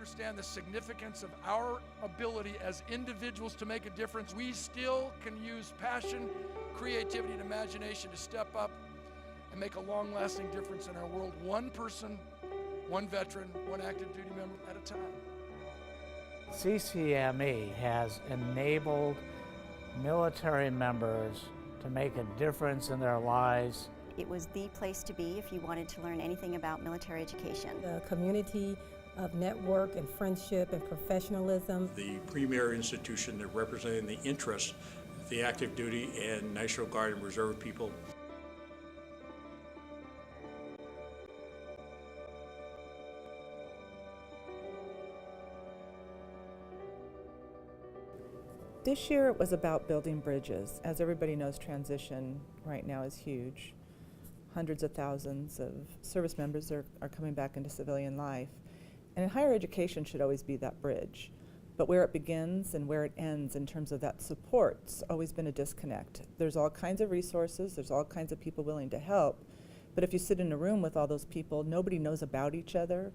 understand the significance of our ability as individuals to make a difference, we still can use passion, creativity, and imagination to step up and make a long-lasting difference in our world, one person, one veteran, one active duty member at a time. CCME has enabled military members to make a difference in their lives. It was the place to be if you wanted to learn anything about military education. The community of network and friendship and professionalism. The premier institution that represented the interests of the active duty and National Guard and Reserve people. This year it was about building bridges. As everybody knows, transition right now is huge. Hundreds of thousands of service members are coming back into civilian life. And higher education should always be that bridge. But where it begins and where it ends in terms of that support's always been a disconnect. There's all kinds of resources, there's all kinds of people willing to help. But if you sit in a room with all those people, nobody knows about each other,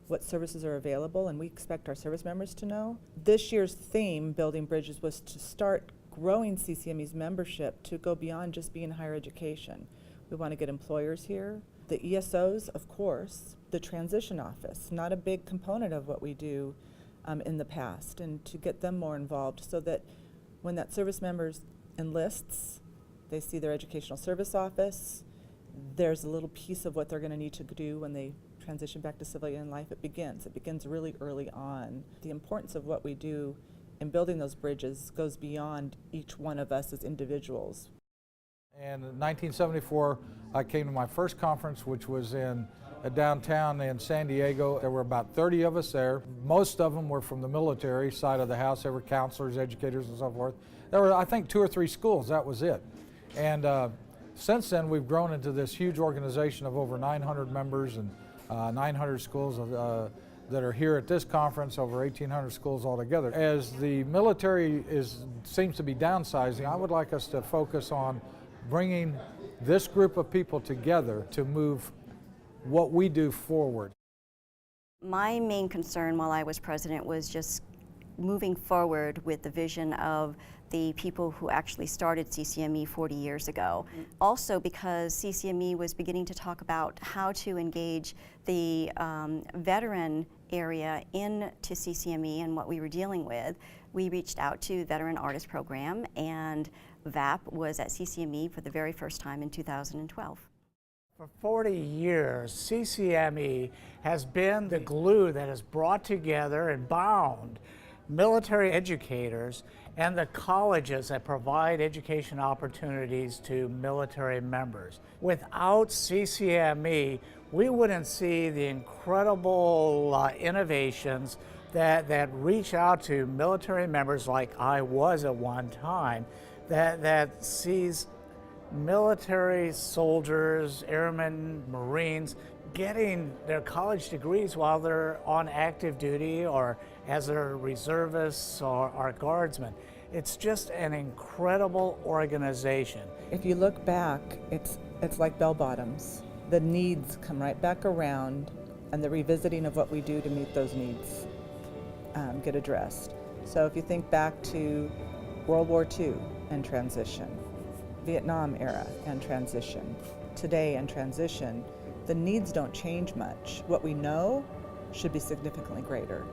what services are available, and we expect our service members to know. This year's theme, Building Bridges, was to start growing CCME's membership to go beyond just being higher education. We want to get employers here, the ESOs, of course, the transition office, not a big component of what we do in the past, and to get them more involved so that when that service member enlists, they see their educational service office, there's a little piece of what they're going to need to do when they transition back to civilian life. It begins really early on. The importance of what we do in building those bridges goes beyond each one of us as individuals. And in 1974, I came to my first conference, which was in downtown in San Diego. There were about 30 of us there. Most of them were from the military side of the house. They were counselors, educators, and so forth. There were, I think, 2 or 3 schools. That was it. And since then, we've grown into this huge organization of over 900 members and 900 schools that are here at this conference, over 1,800 schools altogether. As the military seems to be downsizing, I would like us to focus on bringing this group of people together to move what we do forward. My main concern while I was president was just moving forward with the vision of the people who actually started CCME 40 years ago. Also because CCME was beginning to talk about how to engage the veteran area into CCME and what we were dealing with, we reached out to Veteran Artist Program, and VAP was at CCME for the very first time in 2012. For 40 years, CCME has been the glue that has brought together and bound military educators and the colleges that provide education opportunities to military members. Without CCME, we wouldn't see the incredible innovations that reach out to military members like I was at one time, that sees military soldiers, airmen, Marines getting their college degrees while they're on active duty or as their reservists or guardsmen. It's just an incredible organization. If you look back, it's like bell bottoms. The needs come right back around, and the revisiting of what we do to meet those needs get addressed. So if you think back to World War II and transition, Vietnam era and transition, today and transition, the needs don't change much. What we know should be significantly greater.